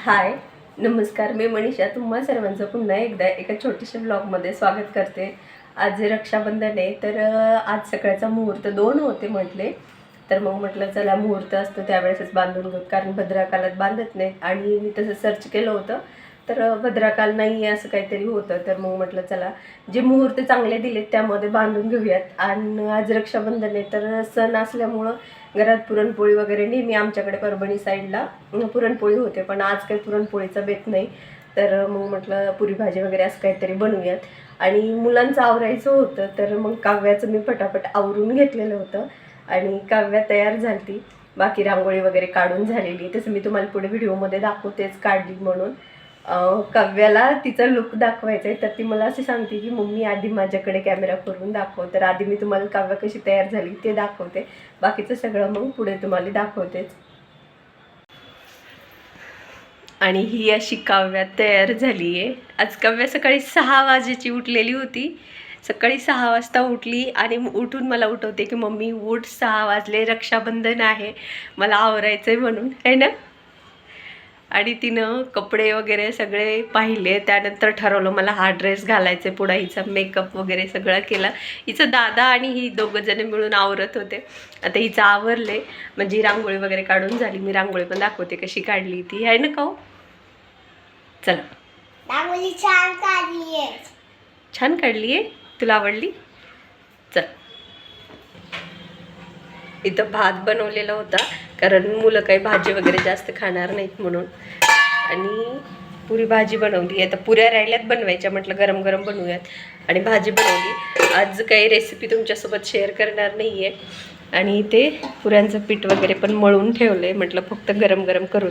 हाय, नमस्कार. मी मनीषा तुम्हा सर्वांचं पुन्हा एकदा एका छोट्याशा ब्लॉगमध्ये स्वागत करते. आज रक्षाबंधन आहे, तर आज सकाळचा मुहूर्त 2 होते म्हटले. तर मग म्हटलं चला मुहूर्त असतो त्यावेळेसच बांधून घेऊ, कारण भद्राकालात बांधत नाहीत. आणि मी तसं सर्च केलं होतं, तर भद्राकाल नाही आहे असं काहीतरी होतं. तर मग म्हटलं चला जे मुहूर्त चांगले दिलेत त्यामध्ये बांधून घेऊयात. आणि आज रक्षाबंधन आहे, तर सण असल्यामुळं घरात पुरणपोळी वगैरे नेहमी आमच्याकडे परभणी साईडला पुरणपोळी होते, पण आज काही पुरणपोळीचा बेत नाही. तर मग म्हटलं पुरी भाजी वगैरे असं काहीतरी बनवूयात. आणि मुलांचं आवरायचं होतं, तर मग काव्याचं मी पटापट आवरून घेतलेलं होतं आणि काव्या तयार झाली. बाकी रांगोळी वगैरे काढून झालेली, तसं मी तुम्हाला पुढे व्हिडिओमध्ये दाखवतेच काढली म्हणून. काव्याला तिचा लुक दाखवायचा आहे, तर ती मला असे सांगते की मम्मी आधी माझ्याकडे कॅमेरा करून दाखव. तर आधी मी तुम्हाला काव्या कशी तयार झाली ते दाखवते, बाकीचं सगळं मग पुढे तुम्हाला दाखवतेच. आणि ही अशी काव्या तयार झाली आहे. आज काव्या सकाळी 6 वाजेची उठलेली होती. सकाळी 6 वाजता उठली आणि उठून मला उठवते की मम्मी उठ, 6 वाजले, रक्षाबंधन आहे, मला आवरायचं आहे म्हणून, है ना. आणि तिनं कपडे वगैरे सगळे पाहिले, त्यानंतर ठरवलं मला हा ड्रेस घालायचा. पुढे हिचा मेकअप वगैरे सगळं केला. हिचं दादा आणि ही दोघं जण मिळून आवरत होते. आता हिचं आवरले, म्हणजे रांगोळी वगैरे काढून झाली. मी रांगोळी पण दाखवते कशी काढली ती, आहे ना. काऊ चला, रांगोळी छान काढली आहे. छान काढली आहे, तुला आवडली. चल, इथं भात बनवलेला होता, कारण मुलं काही भाजी वगैरे जास्त खाणार नाहीत म्हणून. आणि पुरी भाजी बनवली. आता पुऱ्या राहिल्यात बनवायच्या, म्हटलं गरम गरम बनवूयात. आणि भाजी बनवली. आज काही रेसिपी तुमच्यासोबत शेअर करणार नाही आहे. आणि ते पुऱ्यांचं पीठ वगैरे पण मळून ठेवलं आहे, म्हटलं फक्त गरम गरम करू.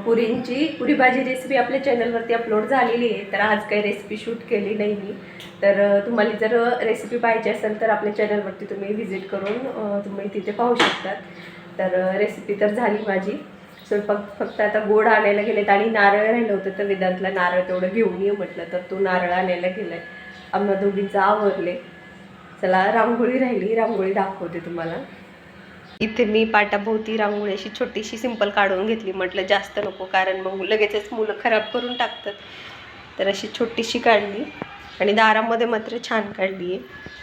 पुरी भाजी रेसिपी आपल्या चॅनलवरती अपलोड झालेली आहे, तर आज काही रेसिपी शूट केली नाही मी. तर तुम्हाला जर रेसिपी पाहिजे असेल तर आपल्या चॅनलवरती तुम्ही व्हिजिट करून तुम्ही तिथे पाहू शकतात. तर रेसिपी तर झाली माझी. स्वयंपाक फक्त आता गोड आणायला गेलेत आणि नारळ राहिलं होतं, तर वेदांतला नारळ तेवढं घेऊन ये म्हटलं, तर तो नारळ आणायला गेलाय. आम्हा दोघींचं आवरले. चला, रांगोळी राहिली, रांगोळी दाखवते तुम्हाला. इथे मी पाटाभोवती रांगोळी अशी छोटीशी सिंपल काढून घेतली, म्हटलं जास्त नको, कारण मग लगेचच मुलं खराब करून टाकतात. तर अशी छोटीशी काढली आणि दारामध्ये मात्र छान काढली आहे.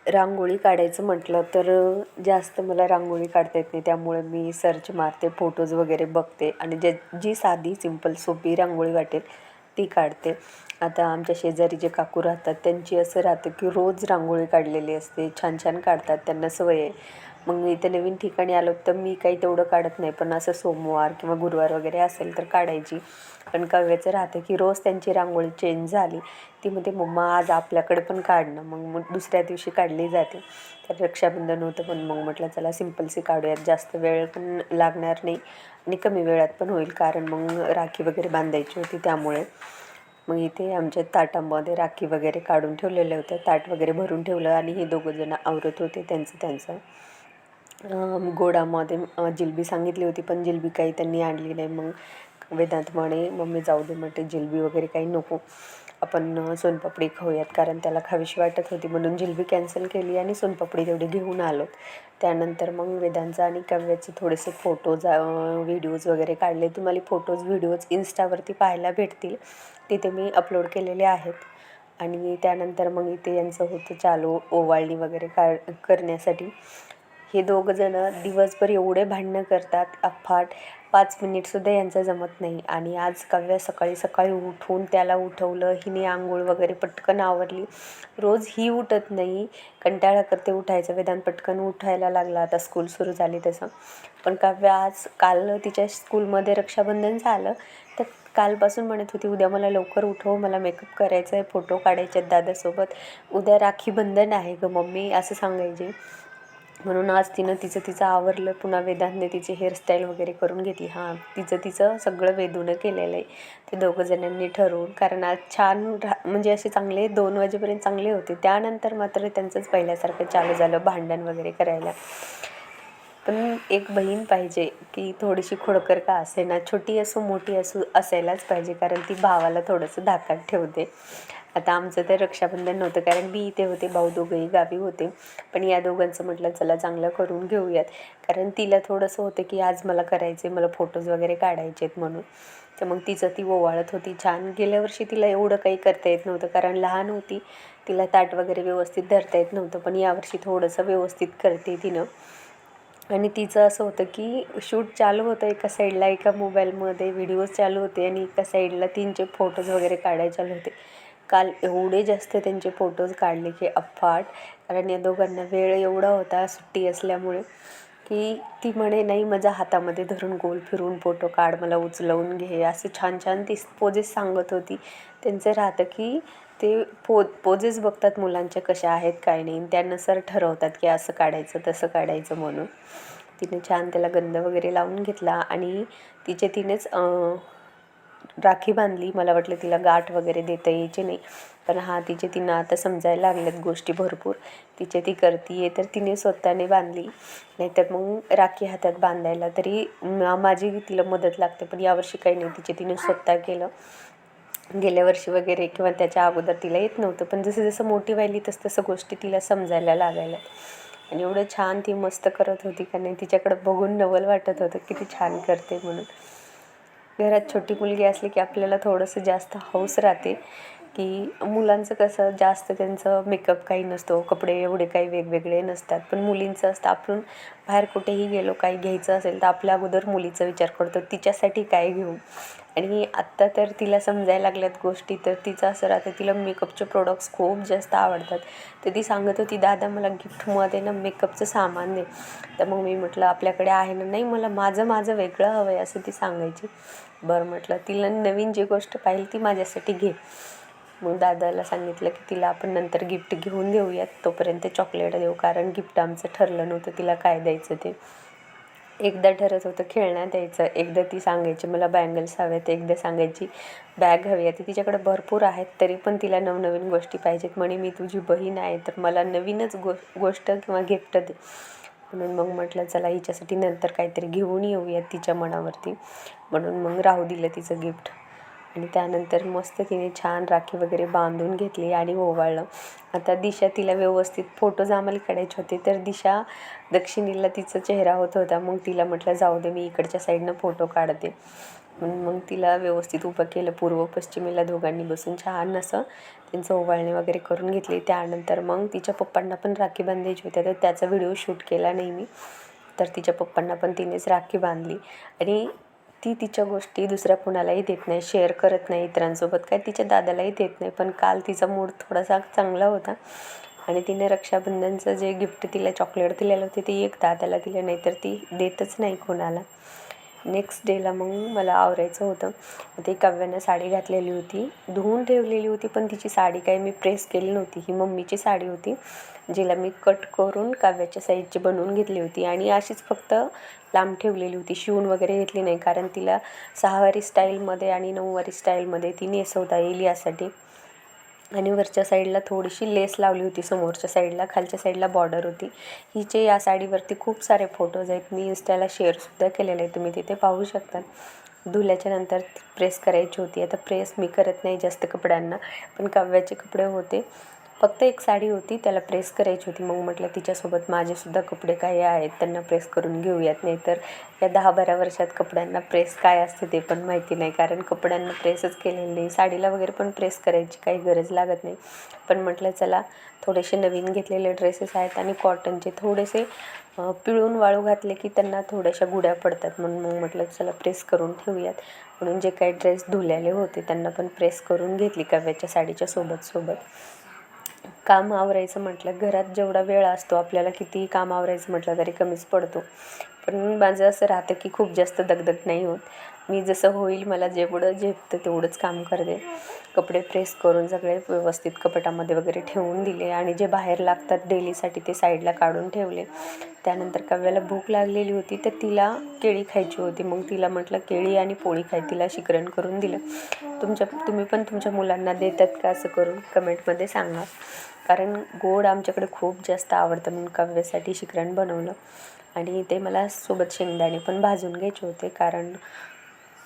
रांगोळी काढायचं म्हटलं तर जास्त मला रांगोळी काढता येत नाही, त्यामुळे मी सर्च मारते, फोटोज वगैरे बघते आणि जी साधी सिंपल सोपी रांगोळी वाटेल ती काढते. आता आमच्या शेजारी जे काकू राहतात त्यांची असं राहतं की रोज रांगोळी काढलेली असते, छान छान काढतात, त्यांना सवय आहे. मग मी इथे नवीन ठिकाणी आलो तर मी काही तेवढं काढत नाही, पण असं सोमवार किंवा गुरुवार वगैरे असेल तर काढायची. पण काव्याचं राहतं की रोज त्यांची रांगोळी चेंज झाली, ती म्हणते मम्मा आज आपल्याकडे पण काढणं. मग दुसऱ्या दिवशी काढली जाते. तर रक्षाबंधन होतं, पण मग म्हटलं चला सिंपलशी काढूयात, जास्त वेळ पण लागणार नाही आणि कमी वेळात पण होईल, कारण मग राखी वगैरे बांधायची होती त्यामुळे. मग इथे आमच्या ताटामध्ये राखी वगैरे काढून ठेवलेलं होतं, ताट वगैरे भरून ठेवलं आणि हे दोघंजण आवरत होते त्यांचं. गोडामध्ये जिलबी सांगितली होती, पण जिलबी काही त्यांनी आणली नाही. मग वेदांत म्हणे मम्मी जाऊ दे, म्हटले जिलबी वगैरे काही नको, आपण सोनपापडी खाऊयात, कारण त्याला खावीशी वाटत होती, म्हणून जिलबी कॅन्सल केली आणि सोनपापडी तेवढी घेऊन आलो. त्यानंतर मग वेदांचा आणि काव्याचे थोडेसे फोटोज व्हिडिओज वगैरे काढले. तुम्हाला फोटोज व्हिडिओज इन्स्टावरती पाहायला भेटतील, तिथे मी अपलोड केलेले आहेत. आणि त्यानंतर मग इथे यांचं होतं चालू ओवाळणी वगैरे करण्यासाठी. हे दोघंजणं दिवसभर एवढे भांडणं करतात अफाट, 5 मिनिटसुद्धा यांचं जमत नाही. आणि आज काव्या सकाळी सकाळी उठून त्याला उठवलं, हिने आंघोळ वगैरे पटकन आवरली. रोज ही उठत नाही, कंटाळा करते उठायचं. वेदांत पटकन उठायला लागला, आता स्कूल सुरू झाली तसं. पण काव्या काल तिच्या स्कूलमध्ये रक्षाबंधन झालं, तर कालपासून म्हणत होती उद्या मला लवकर उठव, मला मेकअप करायचा आहे, फोटो काढायचे आहेत दादासोबत, उद्या राखीबंधन आहे गं मम्मी, असं सांगायची. म्हणून आज तिचं आवरलं. पुन्हा वेदांतने तिची हेअरस्टाईल वगैरे करून घेतली. तिचं सगळं वेदूनं केलेलं आहे, ते दोघं जणांनी ठरवून, कारण आज छान म्हणजे असे चांगले 2 वाजेपर्यंत चांगले होते. त्यानंतर मात्र त्यांचंच पहिल्यासारखं चालू झालं भांडण वगैरे करायला. पण एक बहीण पाहिजे की थोडीशी खोडकर का असेना, छोटी असो मोठी असो, असायलाच पाहिजे, कारण ती भावाला थोडंसं धाकात ठेवते. आता आमचं तर रक्षाबंधन नव्हतं, कारण मी इथे होते, भाऊ दोघंही गावी होते. पण या दोघांचं म्हटलं चला चांगलं करून घेऊयात, कारण तिला थोडंसं होतं की आज मला करायचे, मला फोटोज वगैरे काढायचे आहेत म्हणून. तर मग तिचं ती ओवाळत होती छान. गेल्या वर्षी तिला एवढं काही करता येत नव्हतं, कारण लहान होती, तिला ताट वगैरे व्यवस्थित धरता येत नव्हतं. पण यावर्षी थोडंसं व्यवस्थित करते तिनं. आणि तिचं असं होतं की शूट चालू होतं एका साईडला, एका मोबाईलमध्ये व्हिडिओज चालू होते आणि एका साईडला तिचे फोटोज वगैरे काढायचे चालू होते. काल एवढे जास्त त्यांचे फोटोज काढले की अफाट, कारण या दोघांना वेळ एवढा होता सुट्टी असल्यामुळे की ती म्हणे नाही माझ्या हातामध्ये धरून गोल फिरून फोटो काढ, मला उचलवून घे, असे छान छान ती पोजेस सांगत होती. त्यांचं राहतं की ते पोजेस बघतात मुलांच्या कशा आहेत काय नाही, त्यानुसार ठरवतात की असं काढायचं तसं काढायचं म्हणून. तिने छान त्याला गंध वगैरे लावून घेतला आणि तिनेच राखी बांधली. मला वाटलं तिला गाठ वगैरे देता यायची नाही, पण तिनं आता समजायला लागल्यात गोष्टी भरपूर. ती करते तर तिने स्वतःने बांधली, नाहीतर मग राखी हातात बांधायला तरी माझी तिला मदत लागते. पण यावर्षी काही नाही, तिने स्वतः केलं. गेल्या वर्षी वगैरे किंवा त्याच्या अगोदर तिला येत नव्हतं, पण जसं जसं मोठी व्हायली तसं गोष्टी तिला समजायला लागायला. आणि एवढं छान ती मस्त करत होती का नाही, तिच्याकडं बघून नवल वाटत होतं किती छान करते म्हणून. घरात छोटी मुलगी असली की आपल्याला थोडंसं जास्त हौस राहते की मुलांचं कसं जास्त त्यांचं मेकअप काही नसतो, कपडे एवढे काही वेगवेगळे नसतात. पण मुलींचं असतं, आपण बाहेर कुठेही गेलो काही घ्यायचं असेल तर आपल्या अगोदर मुलीचा विचार करतो तिच्यासाठी काय घेऊ. आणि आत्ता तर तिला समजायला लागल्यात गोष्टी, तर तिचं असं राहतं तिला मेकअपचे प्रोडक्ट्स खूप जास्त आवडतात. तर ती सांगत होती दादा मला गिफ्टमध्ये ना मेकअपचं सामान दे. तर मग मी म्हटलं आपल्याकडे आहे ना, नाही मला माझं वेगळं हवं आहे असं ती सांगायची. बरं म्हटलं तिला नवीन जी गोष्ट पाहिजे ती माझ्यासाठी घे. मग दादाला सांगितलं की तिला आपण नंतर गिफ्ट घेऊन देऊयात, तोपर्यंत चॉकलेट देऊ, कारण गिफ्ट आमचं ठरलं नव्हतं तिला काय द्यायचं ते. एकदा ठरत होतं खेळण्यात द्यायचं, एकदा ती सांगायची मला बँगल्स हव्यात, एकदा सांगायची बॅग हवी आहे. तिच्याकडे भरपूर आहेत तरी पण तिला नवनवीन गोष्टी पाहिजेत. म्हणे मी तुझी बहीण आहे तर मला नवीनच गोष्ट किंवा गिफ्ट दे. म्हणून मग म्हटलं चला हिच्यासाठी नंतर काहीतरी घेऊन येऊयात तिच्या मनावरती, म्हणून मग राहू दिलं तिचं गिफ्ट. आणि त्यानंतर मस्त तिने छान राखी वगैरे बांधून घेतली आणि ओवाळलं. आता दिशा तिला व्यवस्थित फोटोज आम्हाला काढायचे होते, तर दिशा दक्षिणेला तिचा चेहरा होत होता. मग तिला म्हटलं जाऊ दे मी इकडच्या साईडनं फोटो काढते. म्हणून मग तिला व्यवस्थित उभं केलं, पूर्व पश्चिमेला दोघांनी बसून छान असं त्यांचं ओवाळणे वगैरे करून घेतले. त्यानंतर मग तिच्या पप्पांना पण राखी बांधायची होत्या, तर त्याचा व्हिडिओ शूट केला नाही मी. तर तिच्या पप्पांना पण तिनेच राखी बांधली. आणि ती तिच्या गोष्टी दुसऱ्या कुणालाही देत नाही, शेअर करत नाही इतरांसोबत, काय तिच्या दादालाही देत नाही. पण काल तिचा मूड थोडासा चांगला होता आणि तिने रक्षाबंधनचं जे गिफ्ट तिला चॉकलेट दिलेलं होते ते एक दादाला दिलं, नाही तर ती देतच नाही कोणाला. नेक्स्ट डेला मग मला आवरायचं होतं. ते काव्यानं साडी घातलेली होती, धुवून ठेवलेली होती, पण तिची साडी काही मी प्रेस केली नव्हती. ही मम्मीची साडी होती जिला मी कट करून काव्याच्या साईजची बनवून घेतली होती आणि अशीच फक्त लांब ठेवलेली होती, शिवून वगैरे घेतली नाही, कारण तिला 6वारी स्टाईलमध्ये आणि 9वारी स्टाईलमध्ये ती नेसवता येईल यासाठी. आणि वरच्या साईडला थोडीशी लेस लावली होती, समोरच्या साईडला, खालच्या साईडला बॉर्डर होती. हिचे या साडीवरती खूप सारे फोटोज आहेत, मी इंस्टाला शेअरसुद्धा केलेले आहे, तुम्ही तिथे पाहू शकता. धुल्याच्या नंतर प्रेस करायची होती. आता प्रेस मी करत नाही जास्त कपड्यांना, पण काव्याचे कपडे होते, फक्त एक साडी होती त्याला प्रेस करायची होती. मग म्हटलं तिच्यासोबत माझेसुद्धा कपडे काही आहेत त्यांना प्रेस करून घेऊयात, नाही तर या 10-12 वर्षात कपड्यांना प्रेस काय असते ते पण माहिती नाही, कारण कपड्यांना प्रेसच केलेलं नाही. साडीला वगैरे पण प्रेस करायची काही गरज लागत नाही. पण म्हटलं चला थोडेसे नवीन घेतलेले ड्रेसेस आहेत आणि कॉटनचे थोडेसे पिळून वाळू घातले की त्यांना थोड्याशा गुड्या पडतात, म्हणून मग म्हटलं चला प्रेस करून ठेवूयात. म्हणून जे काही ड्रेस धुलेले होते त्यांना पण प्रेस करून घेतली काव्याच्या साडीच्या सोबत. काम आवरायचं म्हटलं, घरात जेवढा वेळ असतो आपल्याला कितीही काम आवरायचं म्हटलं तरी कमीच पडतो. पण माझं असं राहतं की खूप जास्त दगदग नाही होत, मी जसं होईल मला जेवढं झेपतं तेवढंच काम करते. कपडे प्रेस करून सगळे व्यवस्थित कपाटामध्ये वगैरे ठेवून दिले आणि जे बाहेर लागतात डेलीसाठी ते साईडला काढून ठेवले. त्यानंतर काव्याला भूक लागलेली होती तर तिला केळी खायची होती, मग तिला म्हटलं केळी आणि पोळी खाय, तिला शिकरण करून दिलं. तुम्ही पण तुमच्या मुलांना देतात का असं करून कमेंटमध्ये सांगा, कारण गोड आमच्याकडे खूप जास्त आवडतं, म्हणून काव्यासाठी शिकरण बनवलं. आणि ते मला सोबत शेंगदाणे पण भाजून घ्यायचे होते, कारण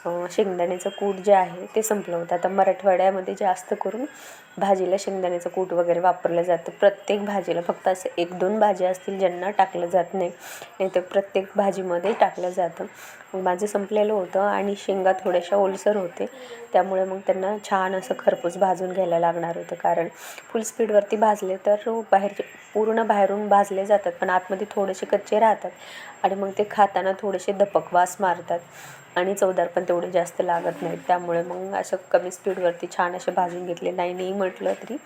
शेंगदाण्याचं कूट जे आहे ते संपलं होतं. आता मराठवाड्यामध्ये जास्त करून भाजीला शेंगदाण्याचं कूट वगैरे वापरलं जातं. प्रत्येक भाजीला, फक्त असं 1-2 भाज्या असतील ज्यांना टाकलं जात नाही, नाहीतर प्रत्येक भाजीमध्ये टाकलं जातं. मग माझं संपलेलं होतं आणि शेंगा थोड्याशा ओलसर होते, त्यामुळे मग त्यांना छान असं खरपूस भाजून घ्यायला लागणार होतं. कारण फुल स्पीडवरती भाजले तर पूर्ण बाहेरून भाजले जातात, पण आतमध्ये थोडेसे कच्चे राहतात आणि मग ते खाताना थोडेसे दपक वास मारतात आणि चवदार पण तेवढे जास्त लागत नाहीत. त्यामुळे मग असं कमी स्पीडवरती छान असे भाजून घेतले. नाही म्हटलं तरी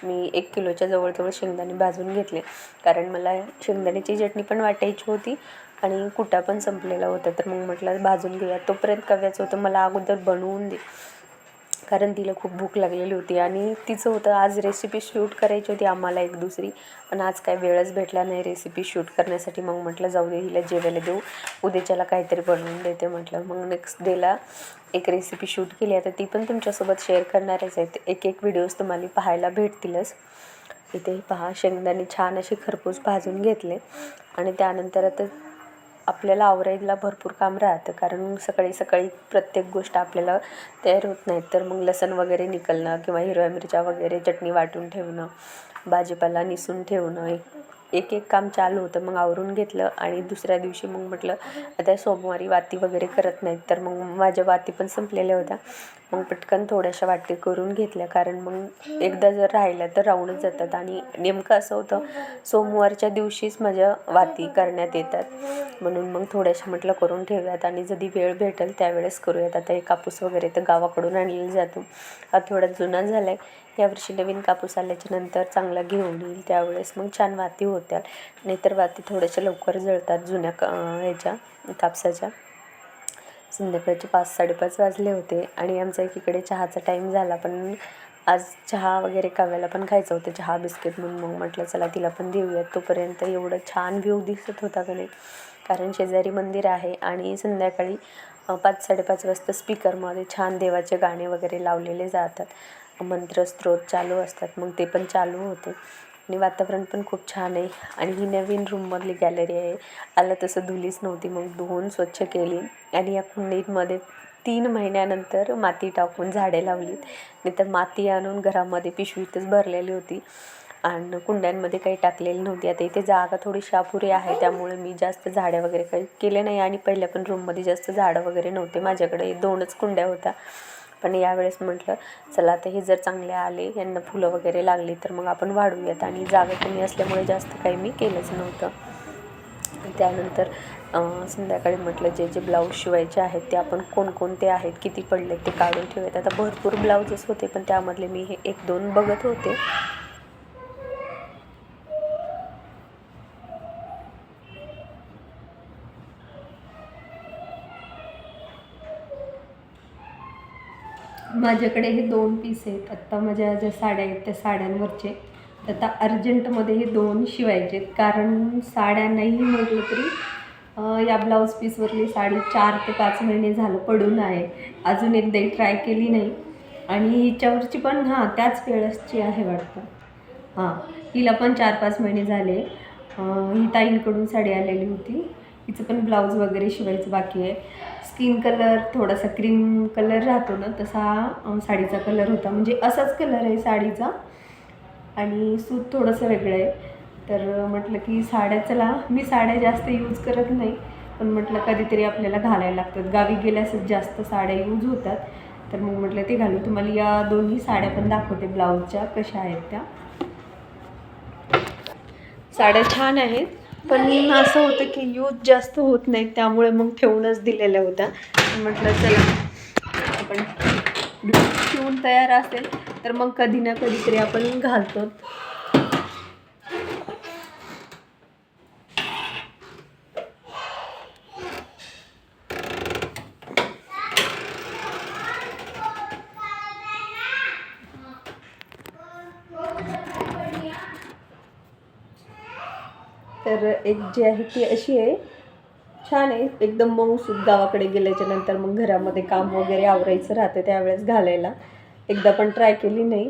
मी 1 किलोच्या जवळजवळ शेंगदाणे भाजून घेतले, कारण मला शेंगदाण्याची चटणी पण वाटायची होती आणि कुटा पण संपलेला होता. तर मग म्हटलं भाजून घेऊया. तोपर्यंत कव्याचं होतं मला अगोदर बनवून दे, कारण तिला खूप भूक लागलेली होती आणि तिचं होतं आज रेसिपी शूट करायची होती आम्हाला एक दुसरी, पण आज काय वेळच भेटला नाही रेसिपी शूट करण्यासाठी. मग म्हटलं जाऊ दे, हिला जेवायला देऊ, उद्याच्याला काहीतरी बनवून देते म्हटलं. मग नेक्स्ट डेला एक रेसिपी शूट केली. आता ती पण तुमच्यासोबत शेअर करणारच आहे. एक व्हिडिओज तुम्हाला पाहायला भेटतीलच. इथे पहा, शेंगदाणे छान असे खरपूस भाजून घेतले आणि त्यानंतर आता आपल्याला आवरायला भरपूर काम राहतं, कारण सकाळी सकाळी प्रत्येक गोष्ट आपल्याला तयार होत नाहीत. तर मग लसण वगैरे निकलणं किंवा हिरव्या मिरच्या वगैरे चटणी वाटून ठेवणं, भाजीपाला निसून ठेवणं, एक काम चालू होतं. मग आवरून घेतलं आणि दुसऱ्या दिवशी मग म्हटलं आता सोमवारी वाती वगैरे करत नाहीत, तर मग माझ्या वाती पण संपलेल्या होत्या. मग पटकन थोड्याशा वाटी करून घेतल्या, कारण मग एकदा जर राहिल्या तर राहूनच जातात आणि नेमकं असं होतं सोमवारच्या दिवशीच माझ्या वाती करण्यात येतात, म्हणून मग थोड्याशा म्हटलं करून ठेवूयात आणि जधी वेळ भेटेल त्यावेळेस करूयात. आता हे कापूस वगैरे तर गावाकडून आणलेला जातो, हा थोडा जुना झाला आहे. यावर्षी नवीन कापूस आल्याच्या नंतर चांगला घेऊन येईल, त्यावेळेस मग छान वाती होत्या. नाहीतर वाती थोड्याशा लवकर जळतात जुन्या ह्याच्या कापसाच्या. संध्याकाळचे 5-5:30 वाजले होते आणि आमचा एकीकडे चहाचा टाईम झाला, पण आज चहा वगैरे काव्याला पण खायचं होतं, चहा बिस्किट, म्हणून मग म्हटलं चला तिला पण देऊयात. तोपर्यंत एवढं छान व्ह्यू दिसत होता का नाही, कारण शेजारी मंदिर आहे आणि संध्याकाळी 5-5:30 वाजता स्पीकरमध्ये छान देवाचे गाणे वगैरे लावलेले जातात, मंत्र स्त्रोत चालू असतात. मग ते पण चालू होते आणि वातावरण पण खूप छान आहे. आणि ही नवीन रूममधली गॅलरी आहे, आलं तसं धुलीच नव्हती, मग धुवून स्वच्छ केली आणि या कुंडीमध्ये 3 महिन्यानंतर माती टाकून झाडे लावलीत. नाही तर माती आणून घरामध्ये पिशवीतच भरलेली होती आणि कुंड्यांमध्ये काही टाकलेली नव्हती. आता इथे जागा थोडीशी अपुरी आहे, त्यामुळे मी जास्त झाडं वगैरे काही केले नाही आणि पहिल्या पण रूममध्ये जास्त झाडं वगैरे नव्हते. माझ्याकडे 2च कुंड्या होत्या, पण यावेळेस म्हटलं चला आता हे जर चांगले आले, यांना फुलं वगैरे लागली तर मग आपण वाढवूयात. आणि जागा कमी असल्यामुळे जास्त काही मी केलंच नव्हतं. त्यानंतर संध्याकाळी म्हटलं जे ब्लाऊज शिवायचे आहेत ते आपण कोणकोणते आहेत, किती पडले ते काढून ठेवूयात. आता भरपूर ब्लाऊजेस होते, पण त्यामधले मी हे 1-2 बघत होते. माझ्याकडे हे 2 पीस आहेत. आत्ता माझ्या ज्या साड्या आहेत त्या साड्यांवरचे आता अर्जंटमध्ये हे 2 शिवायचे आहेत, कारण साड्या नाही म्हटलं तरी या ब्लाऊज पीसवरली साडी 4 ते 5 महिने झालं पडून आहे. अजून एकदाही ट्राय केली नाही. आणि हिच्यावरची पण त्याच वेळेसची आहे वाटतं. हिला पण 4-5 महिने झाले. ही ताईंकडून साडी आलेली होती, हिचं पण ब्लाऊज वगैरे शिवायचं बाकी आहे. स्किन कलर थोडासा क्रीम कलर राहतो ना, तसा साडीचा कलर होता, म्हणजे असाच कलर आहे साडीचा आणि सूत थोडंसं वेगळं आहे. तर म्हटलं की साड्या, चला मी साड्या जास्त यूज करत नाही, पण म्हटलं कधीतरी आपल्याला घालायला लागतात. गावी गेल्यासच जास्त साड्या यूज होतात, तर मग म्हटलं ते घालू. तुम्हाला या दोन्ही साड्या पण दाखवते ब्लाऊजच्या कशा आहेत त्या. साड्या छान आहेत, पण असं होतं की यूज जास्त होत नाही, त्यामुळे मग ठेवूनच दिलेल्या होत्या. म्हटलं चला आपण शिवून तयार असेल तर मग कधी ना कधीतरी आपण घालतो. तर एक जी आहे ती अशी आहे, छान आहे, एकदम मऊसूत. गावाकडे गेल्याच्या नंतर मग घरामध्ये काम वगैरे आवरायचं राहतं, त्यावेळेस घालायला. एकदा पण ट्राय केली नाही,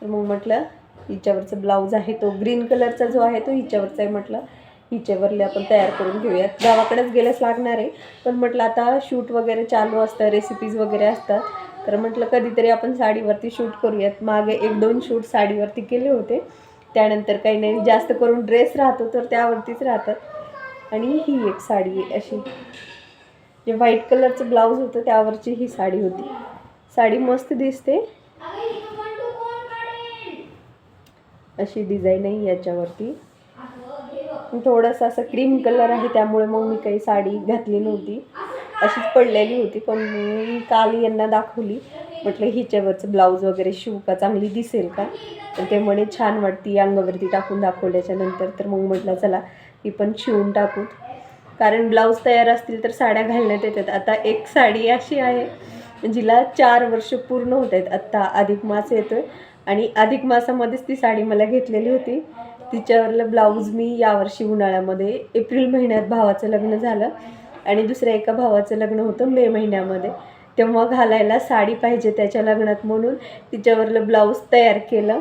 तर मग म्हटलं हिच्यावरचं ब्लाऊज आहे तो ग्रीन कलरचा जो आहे तो हिच्यावरचा आहे, म्हटलं हिच्यावरले आपण तयार करून घेऊयात. गावाकडेच गेल्यास लागणार आहे, पण म्हटलं आता शूट वगैरे चालू असतं, रेसिपीज वगैरे असतात, तर म्हटलं कधीतरी आपण साडीवरती शूट करूयात. मागे 1-2 शूट साडीवरती केले होते, त्यानंतर काही नाही, जास्त करून ड्रेस राहतो तर त्यावरतीच राहतात. आणि ही एक साडी आहे अशी, जे व्हाईट कलरचं ब्लाऊज होतं त्यावरची ही साडी होती. साडी मस्त दिसते, अशी डिझाईन आहे याच्यावरती. थोडंसं असं क्रीम कलर आहे, त्यामुळे मग मी काही साडी घातली नव्हती, अशीच पडलेली होती. पण मी काल यांना दाखवली, म्हटलं हिच्यावरचं ब्लाऊज वगैरे शिवू का, चांगली दिसेल का, तर ते म्हणे छान वाटती अंगावरती टाकून दाखवल्याच्या नंतर. तर मग म्हटलं चला ही पण शिवून टाकू, कारण ब्लाऊज तयार असतील तर साड्या घालण्यात येतात. आता एक साडी अशी आहे जिला 4 वर्ष पूर्ण होत आहेत. आत्ता अधिक मास येतोय आणि अधिक मासामध्येच ती साडी मला घेतलेली होती. तिच्यावरलं ब्लाऊज मी यावर्षी उन्हाळ्यामध्ये एप्रिल महिन्यात भावाचं लग्न झालं आणि दुसऱ्या एका भावाचं लग्न होतं मे महिन्यामध्ये, तेव्हा घालायला साडी पाहिजे त्याच्या लग्नात म्हणून तिच्यावरलं ब्लाऊज तयार केलं.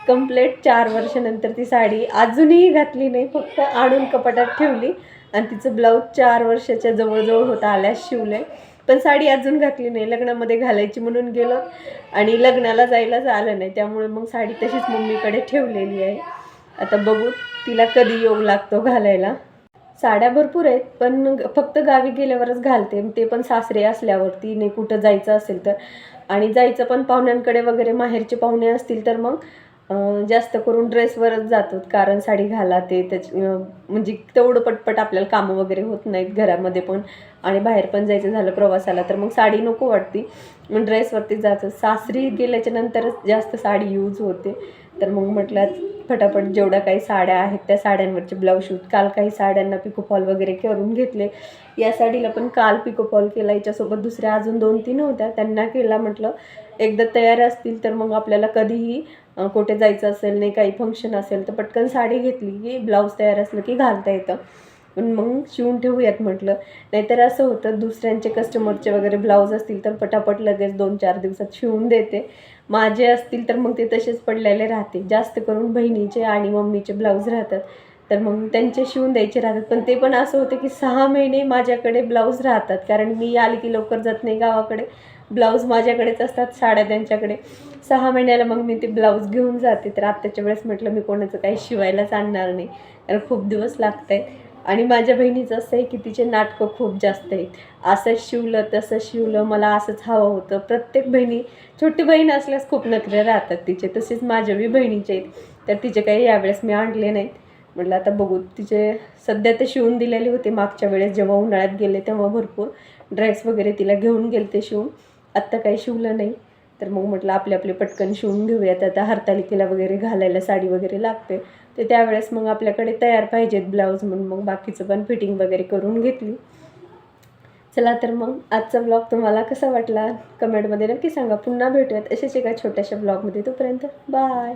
कंप्लीट 4 वर्षानंतर ती साडी अजूनही घातली नाही, फक्त आणून कपाटात ठेवली आणि तिचं ब्लाऊज 4 वर्षाच्या जवळजवळ होता आल्यास शिवलं आहे, पण साडी अजून घातली नाही. लग्नामध्ये घालायची म्हणून गेलो आणि लग्नाला जायलाच आलं नाही, त्यामुळे मग साडी तशीच मम्मीकडे ठेवलेली आहे. आता बघू तिला कधी योग लागतो घालायला. साड्या भरपूर आहेत, पण फक्त गावी गेल्यावरच घालते, ते पण सासरे असल्यावरती, नाही कुठं जायचं असेल तर. आणि जायचं पण पाहुण्यांकडे वगैरे, माहेरचे पाहुणे असतील तर मग जास्त करून ड्रेसवरच जातो, कारण साडी घाला ते म्हणजे तेवढं पटपट आपल्याला कामं वगैरे होत नाहीत घरामध्ये पण, आणि बाहेर पण जायचं झालं प्रवासाला तर मग साडी नको वाटती, मग ड्रेसवरती जायचं. सासरी गेल्याच्या नंतरच जास्त साडी यूज होते, तर मग म्हटलं फटाफट जेवढ्या काही साड्या आहेत त्या साड्यांवरचे ब्लाऊज शूट. काल काही साड्यांना पिकोफॉल वगैरे करून घेतले. या साडीला पण काल पिकोफॉल केला, याच्यासोबत दुसऱ्या अजून 2-3 होत्या त्यांना केला. म्हटलं एकदा तयार असतील तर मग आपल्याला कधीही कुठे जायचं असेल, नाही काही फंक्शन असेल तर पटकन साडी घेतली की ब्लाऊज तयार असलं की घालता येतं, पण मग शिवून ठेवूयात म्हटलं. नाहीतर असं होतं दुसऱ्यांचे कस्टमरचे वगैरे ब्लाऊज असतील तर पटापट लगेच 2-4 दिवसात शिवून देते. माझे असतील तर मग ते तसेच पडलेले राहते. जास्त करून बहिणीचे आणि मम्मीचे ब्लाऊज राहतात, तर मग त्यांचे शिवून द्यायचे राहतात. पण ते पण असं होतं की 6 महिने माझ्याकडे ब्लाऊज राहतात, कारण मी आली की लवकर जात नाही गावाकडे, ब्लाऊज माझ्याकडेच असतात, साड्या त्यांच्याकडे. 6 महिन्याला मग मी ते ब्लाऊज घेऊन जाते. तर आत्ताच्या वेळेस म्हटलं मी कोणाचं काही शिवायलाच आणणार नाही, कारण खूप दिवस लागत आहेत. आणि माझ्या बहिणीचं असं आहे की तिचे नाटकं खूप जास्त आहेत, असं शिवलं तसं शिवलं, मला असंच हवं होतं. प्रत्येक बहिणी, छोटी बहीण असल्यास खूप नखरे राहतात तिचे, तसेच माझ्या बी बहिणीचे आहेत, तर तिचे काही यावेळेस मी आणले नाहीत. म्हटलं आता बघू, तिचे सध्या ते शिवून दिलेले होते मागच्या वेळेस जेव्हा उन्हाळ्यात गेले तेव्हा भरपूर ड्रेस वगैरे तिला घेऊन गेले ते शिवून. आत्ता काही शिवलं नाही, तर मग म्हटलं आपले आपले पटकन शिवून घेऊयात. आता हरतालिकेला वगैरे घालायला साडी वगैरे लागते, तर त्यावेळेस मग आपल्याकडे तयार पाहिजेत ब्लाऊज, म्हणून मग बाकीचं पण फिटिंग वगैरे करून घेतली. चला तर मग आजचा ब्लॉग तुम्हाला कसा वाटला कमेंटमध्ये नक्की सांगा. पुन्हा भेटूयात अशाच एका छोट्याशा ब्लॉगमध्ये, तोपर्यंत बाय.